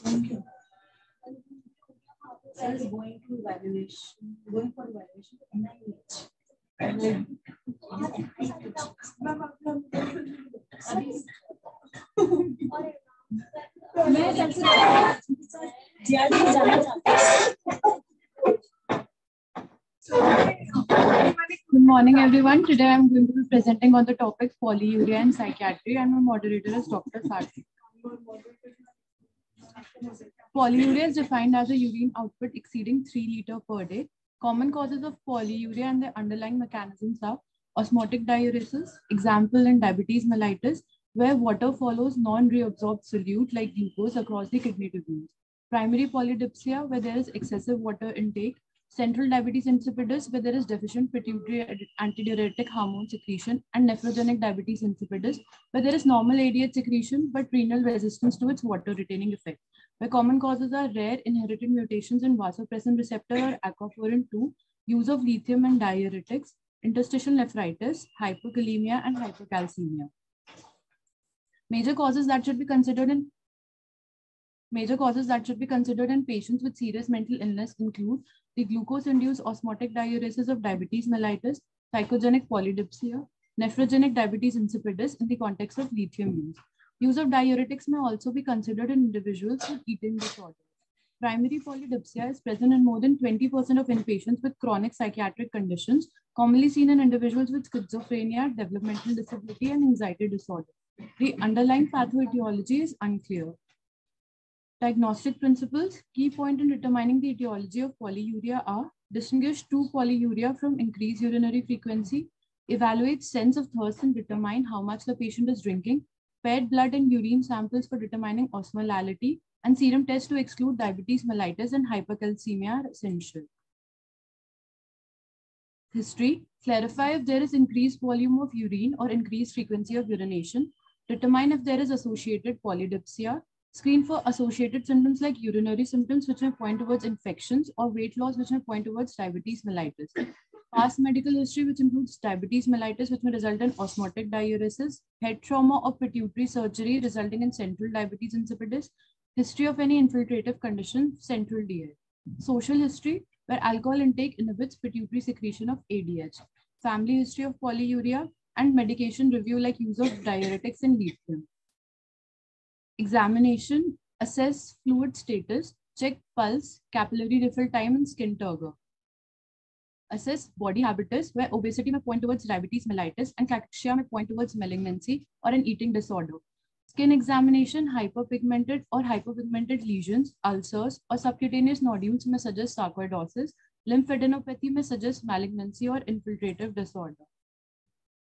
Thank you. Sir is going to evaluation, going for evaluation NIH. मैं कल से जियादी में जाना चाहती हूँ. Good morning, everyone. Today I am going to be presenting on the topic polyuria and psychiatry, and my moderator is Dr. Sarthi. Polyuria is defined as a urine output exceeding 3 liters per day. Common causes of polyuria and the underlying mechanisms are osmotic diuresis, example in diabetes mellitus, where water follows non-reabsorbed solute like glucose across the kidney tubules. Primary polydipsia, where there is excessive water intake. Central diabetes insipidus, where there is deficient pituitary antidiuretic hormone secretion, and nephrogenic diabetes insipidus, where there is normal ADH secretion but renal resistance to its water retaining effect. Where common causes are rare inherited mutations in vasopressin receptor or aquaporin 2, use of lithium and diuretics, interstitial nephritis, hypokalemia, and hypercalcemia. Major causes that should be considered in patients with serious mental illness include the glucose-induced osmotic diuresis of diabetes mellitus, psychogenic polydipsia, nephrogenic diabetes insipidus in the context of lithium use. Use of diuretics may also be considered in individuals with eating disorders. Primary polydipsia is present in more than 20% of inpatients with chronic psychiatric conditions, commonly seen in individuals with schizophrenia, developmental disability, and anxiety disorder. The underlying pathoetiology is unclear. Diagnostic principles. Key point in determining the etiology of polyuria are: distinguish true polyuria from increased urinary frequency, evaluate sense of thirst and determine how much the patient is drinking, paired blood and urine samples for determining osmolality, and serum tests to exclude diabetes mellitus and hypercalcemia are essential. History. Clarify if there is increased volume of urine or increased frequency of urination. Determine if there is associated polydipsia. Screen for associated symptoms like urinary symptoms, which may point towards infections, or weight loss, which may point towards diabetes mellitus. Past medical history, which includes diabetes mellitus, which may result in osmotic diuresis, head trauma or pituitary surgery resulting in central diabetes insipidus, history of any infiltrative condition, central DI. Social history, where alcohol intake inhibits pituitary secretion of ADH. Family history of polyuria, and medication review like use of diuretics and lithium. Examination, assess fluid status, check pulse, capillary refill time, and skin turgor. Assess body habitus, where obesity may point towards diabetes mellitus and cachexia may point towards malignancy or an eating disorder. Skin examination, hyperpigmented or hypopigmented lesions, ulcers, or subcutaneous nodules may suggest sarcoidosis. Lymphadenopathy may suggest malignancy or infiltrative disorder.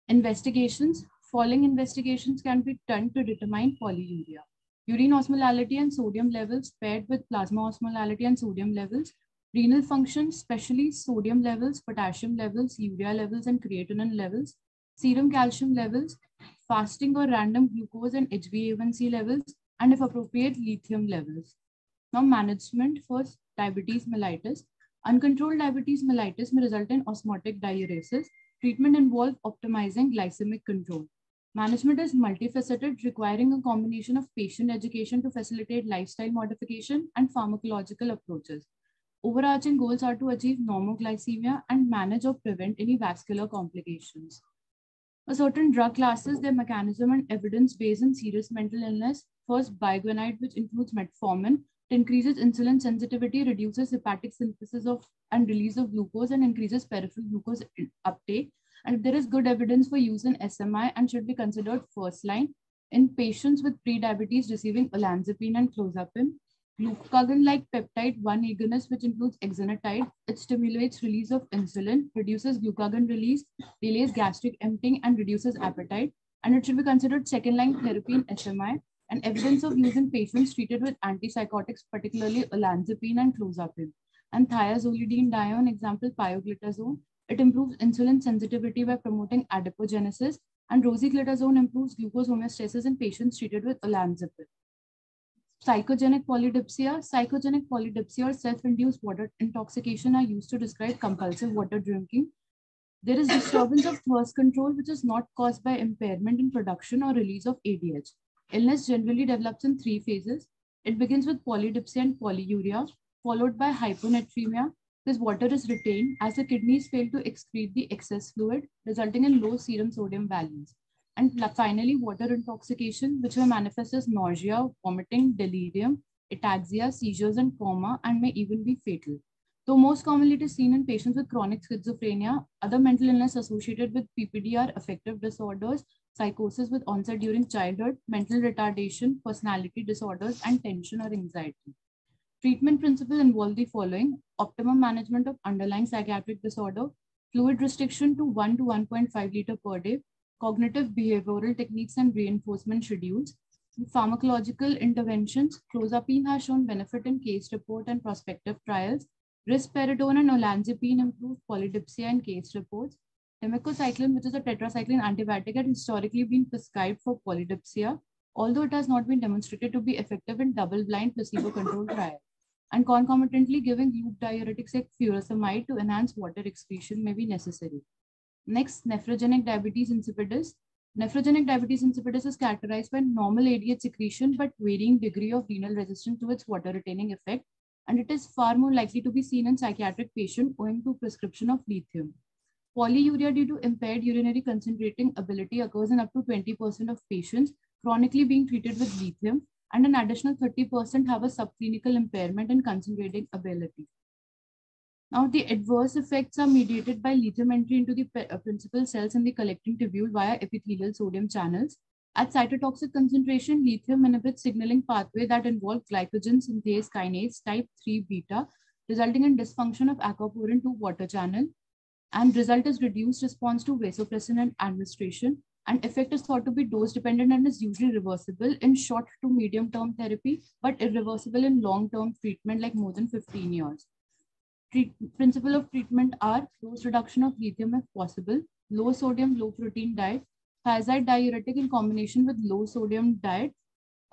Investigations. Following investigations can be done to determine polyuria: urine osmolality and sodium levels paired with plasma osmolality and sodium levels, renal function, especially sodium levels, potassium levels, urea levels, and creatinine levels, serum calcium levels, fasting or random glucose and HbA1c levels, and if appropriate, lithium levels. Now, management for diabetes mellitus. Uncontrolled diabetes mellitus may result in osmotic diuresis. Treatment involves optimizing glycemic control. Management is multifaceted, requiring a combination of patient education to facilitate lifestyle modification and pharmacological approaches. Overarching goals are to achieve normoglycemia and manage or prevent any vascular complications. For certain drug classes, their mechanism and evidence based on serious mental illness. First, biguanide, which includes metformin. It increases insulin sensitivity, reduces hepatic synthesis of and release of glucose, and increases peripheral glucose uptake. And there is good evidence for use in SMI and should be considered first line in patients with pre-diabetes receiving olanzapine and clozapine. Glucagon-like peptide 1 agonist, which includes exenatide, it stimulates release of insulin, reduces glucagon release, delays gastric emptying, and reduces appetite. And it should be considered second-line therapy in SMI. And evidence of use in patients treated with antipsychotics, particularly olanzapine and clozapine. And thiazolidine-dione, example pioglitazone, it improves insulin sensitivity by promoting adipogenesis, and rosiglitazone improves glucose homeostasis in patients treated with olanzapine. Psychogenic polydipsia. Psychogenic polydipsia or self-induced water intoxication are used to describe compulsive water drinking. There is disturbance of thirst control, which is not caused by impairment in production or release of ADH. Illness generally develops in 3 phases: It begins with polydipsia and polyuria, followed by hyponatremia. This water is retained as the kidneys fail to excrete the excess fluid, resulting in low serum sodium values. And finally, water intoxication, which will manifest as nausea, vomiting, delirium, ataxia, seizures, and coma, and may even be fatal. Though most commonly it is seen in patients with chronic schizophrenia, other mental illness associated with PPD are affective disorders, psychosis with onset during childhood, mental retardation, personality disorders, and tension or anxiety. Treatment principles involve the following: optimum management of underlying psychiatric disorder, fluid restriction to 1 to 1.5 liter per day, cognitive behavioral techniques and reinforcement schedules, pharmacological interventions. Clozapine has shown benefit in case report and prospective trials. Risperidone and olanzapine improved polydipsia in case reports. Timecocycline, which is a tetracycline antibiotic, had historically been prescribed for polydipsia, although it has not been demonstrated to be effective in double-blind placebo-controlled trials. And concomitantly, giving loop diuretics like furosemide to enhance water excretion may be necessary. Next, nephrogenic diabetes insipidus. Nephrogenic diabetes insipidus is characterized by normal ADH secretion but varying degree of renal resistance to its water-retaining effect, and it is far more likely to be seen in psychiatric patients owing to prescription of lithium. Polyuria due to impaired urinary concentrating ability occurs in up to 20% of patients chronically being treated with lithium, and an additional 30% have a subclinical impairment in concentrating ability. Now, the adverse effects are mediated by lithium entry into the principal cells in the collecting tubule via epithelial sodium channels. At cytotoxic concentration, lithium inhibits signaling pathway that involve glycogen synthase kinase type 3 beta, resulting in dysfunction of aquaporin 2 water channel, and result is reduced response to vasopressin and administration. And effect is thought to be dose dependent and is usually reversible in short to medium term therapy, but irreversible in long term treatment like more than 15 years. Principle of treatment are dose reduction of lithium if possible, low sodium, low protein diet, thiazide diuretic in combination with low sodium diet.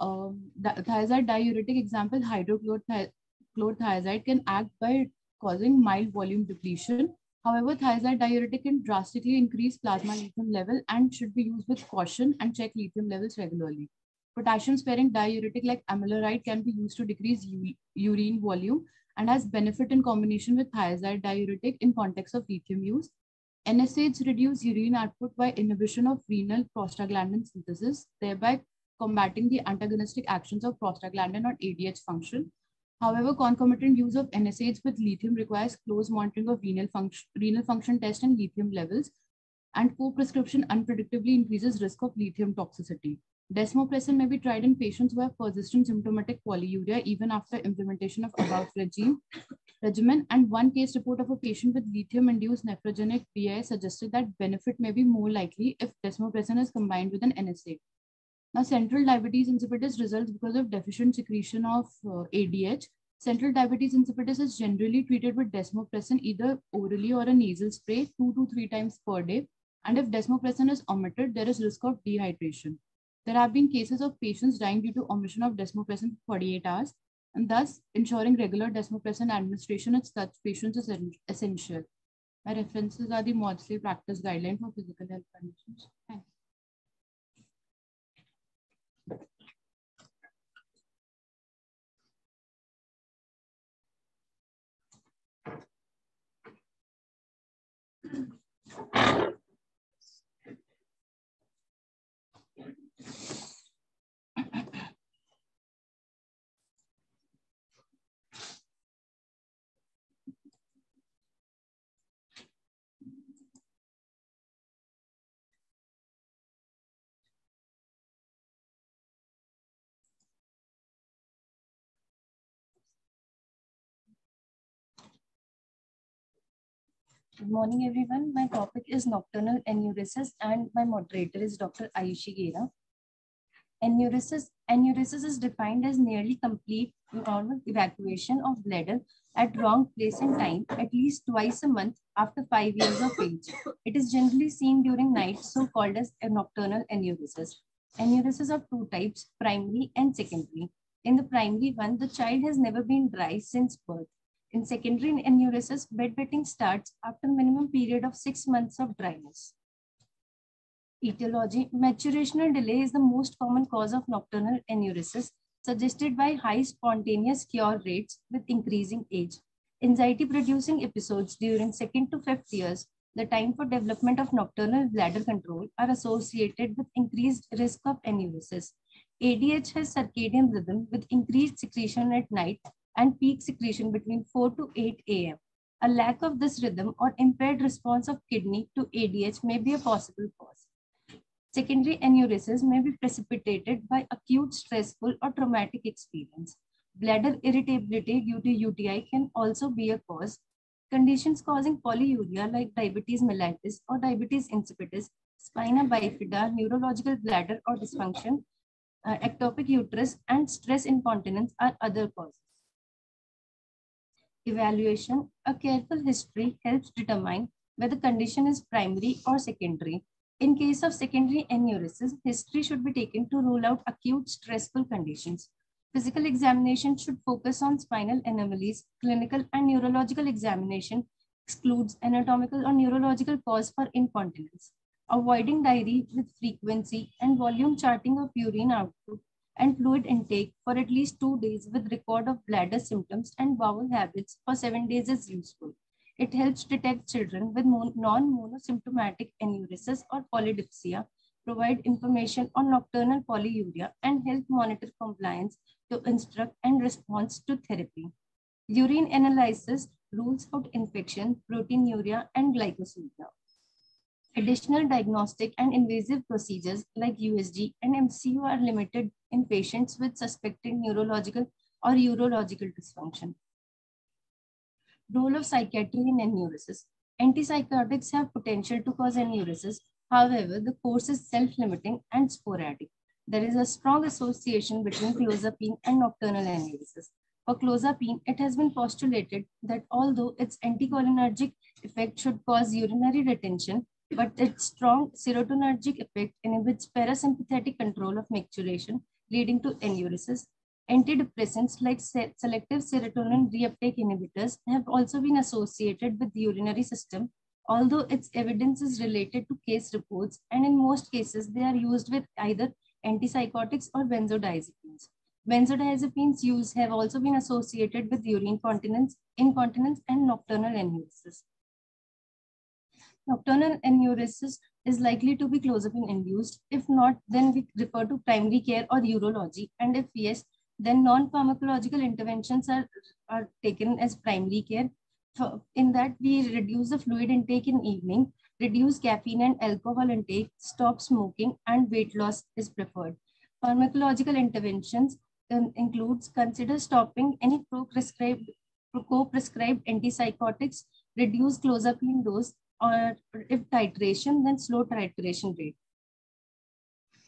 Thiazide diuretic example, hydrochlorothiazide can act by causing mild volume depletion. However, thiazide diuretic can drastically increase plasma lithium level and should be used with caution and check lithium levels regularly. Potassium sparing diuretic like amiloride can be used to decrease urine volume and has benefit in combination with thiazide diuretic in context of lithium use. NSAIDs reduce urine output by inhibition of renal prostaglandin synthesis, thereby combating the antagonistic actions of prostaglandin on ADH function. However, concomitant use of NSAIDs with lithium requires close monitoring of renal function test and lithium levels, and co-prescription unpredictably increases risk of lithium toxicity. Desmopressin may be tried in patients who have persistent symptomatic polyuria even after implementation of above regimen, and one case report of a patient with lithium-induced nephrogenic DI suggested that benefit may be more likely if desmopressin is combined with an NSAID. Now, central diabetes insipidus results because of deficient secretion of ADH. Central diabetes insipidus is generally treated with desmopressin either orally or a nasal spray 2 to 3 times per day. And if desmopressin is omitted, there is risk of dehydration. There have been cases of patients dying due to omission of desmopressin for 48 hours, and thus ensuring regular desmopressin administration in such patients is essential. My references are the Maudsley Practice Guideline for Physical Health Conditions. Thanks. Good morning, everyone. My topic is nocturnal enuresis, and my moderator is Dr. Ayushi Gera. Enuresis is defined as nearly complete normal evacuation of bladder at wrong place and time, at least twice a month after 5 years of age. It is generally seen during night, so called as a nocturnal enuresis. Enuresis of two types, primary and secondary. In the primary one, the child has never been dry since birth. In secondary enuresis, bedwetting starts after minimum period of 6 months of dryness. Etiology: maturational delay is the most common cause of nocturnal enuresis. suggested by high spontaneous cure rates with increasing age. Anxiety-producing episodes during 2nd to 5th years, the time for development of nocturnal bladder control, are associated with increased risk of enuresis. ADH has circadian rhythm with increased secretion at night and peak secretion between 4 to 8 a.m. A lack of this rhythm or impaired response of kidney to ADH may be a possible cause. Secondary enuresis may be precipitated by acute stressful or traumatic experience. Bladder irritability due to UTI can also be a cause. Conditions causing polyuria like diabetes mellitus or diabetes insipidus, spina bifida, neurological bladder or dysfunction, ectopic uterus, and stress incontinence are other causes. Evaluation. A careful history helps determine whether condition is primary or secondary. In case of secondary enuresis, history should be taken to rule out acute stressful conditions. Physical examination should focus on spinal anomalies. Clinical and neurological examination excludes anatomical or neurological cause for incontinence. Avoiding diary with frequency and volume charting of urine output and fluid intake for at least 2 days with record of bladder symptoms and bowel habits for 7 days is useful. It helps detect children with non-monosymptomatic enuresis or polydipsia, provide information on nocturnal polyuria, and help monitor compliance to instruct and response to therapy. Urine analysis rules out infection, proteinuria, and glycosuria. Additional diagnostic and invasive procedures like USG and MCU are limited in patients with suspected neurological or urological dysfunction. Role of psychiatry in enuresis. Antipsychotics have potential to cause enuresis. However, the course is self-limiting and sporadic. There is a strong association between clozapine and nocturnal enuresis. For clozapine, it has been postulated that although its anticholinergic effect should cause urinary retention, but its strong serotonergic effect inhibits parasympathetic control of micturition, leading to enuresis. Antidepressants like selective serotonin reuptake inhibitors have also been associated with the urinary system, although its evidence is related to case reports, and in most cases, they are used with either antipsychotics or benzodiazepines. Benzodiazepines use have also been associated with urine incontinence, and nocturnal enuresis. Nocturnal enuresis is likely to be clozapine induced. If not, then we refer to primary care or urology. And if yes, then non-pharmacological interventions are taken as primary care. In that, we reduce the fluid intake in evening, reduce caffeine and alcohol intake, stop smoking, and weight loss is preferred. Pharmacological interventions includes consider stopping any co-prescribed antipsychotics, reduce clozapine dose, or if titration, then slow titration rate.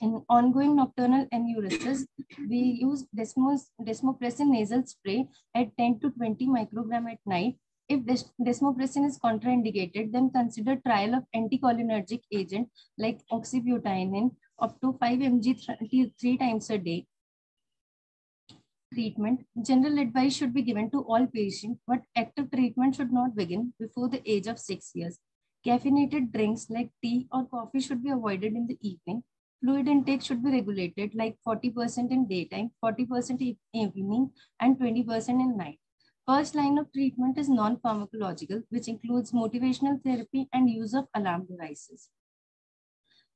In ongoing nocturnal enuresis, we use desmopressin nasal spray at 10 to 20 microgram at night. If desmopressin is contraindicated, then consider trial of anticholinergic agent like oxybutynin up to 5 mg 3 times a day. Treatment. General advice should be given to all patients, but active treatment should not begin before the age of 6 years. Caffeinated drinks like tea or coffee should be avoided in the evening. Fluid intake should be regulated like 40% in daytime, 40% in evening, and 20% in night. First line of treatment is non-pharmacological, which includes motivational therapy and use of alarm devices.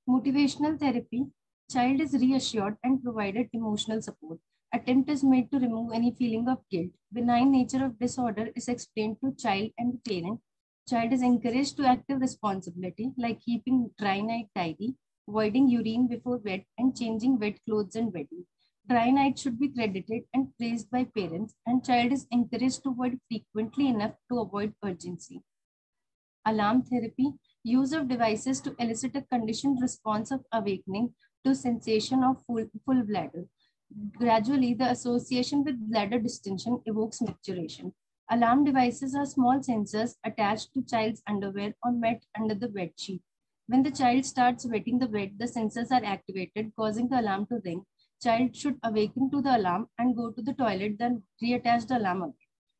Motivational therapy. Child is reassured and provided emotional support. Attempt is made to remove any feeling of guilt. Benign nature of disorder is explained to child and parent. Child is encouraged to active responsibility like keeping dry night tidy, avoiding urine before bed, and changing wet clothes and bedding. Dry night should be credited and praised by parents, and child is encouraged to avoid frequently enough to avoid urgency. Alarm therapy. Use of devices to elicit a conditioned response of awakening to sensation of full bladder. Gradually, the association with bladder distension evokes micturition. Alarm devices are small sensors attached to child's underwear or mat under the bed sheet. When the child starts wetting the bed, the sensors are activated, causing the alarm to ring. Child should awaken to the alarm and go to the toilet, then reattach the alarm again.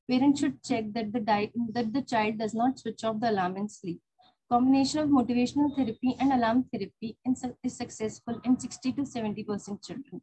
Parents should check that the child does not switch off the alarm in sleep. Combination of motivational therapy and alarm therapy is successful in 60 to 70% children.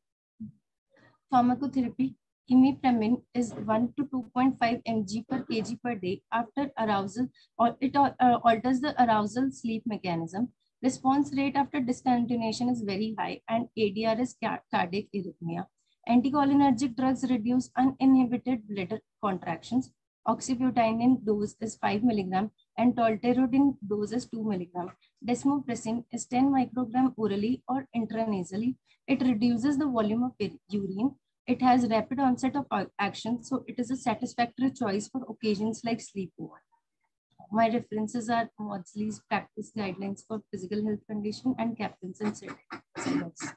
Pharmacotherapy. Imipramine is 1 to 2.5 mg per kg per day after arousal, or it alters the arousal sleep mechanism. Response rate after discontinuation is very high, and ADR is cardiac arrhythmia. Anticholinergic drugs reduce uninhibited bladder contractions. Oxybutynin dose is 5 mg and tolterodine dose is 2 mg. Desmopressin is 10 microgram orally or intranasally. It reduces the volume of urine. It has rapid onset of action, so it is a satisfactory choice for occasions like sleepover. My references are Maudsley's practice guidelines for physical health condition and Captain's and syllabus.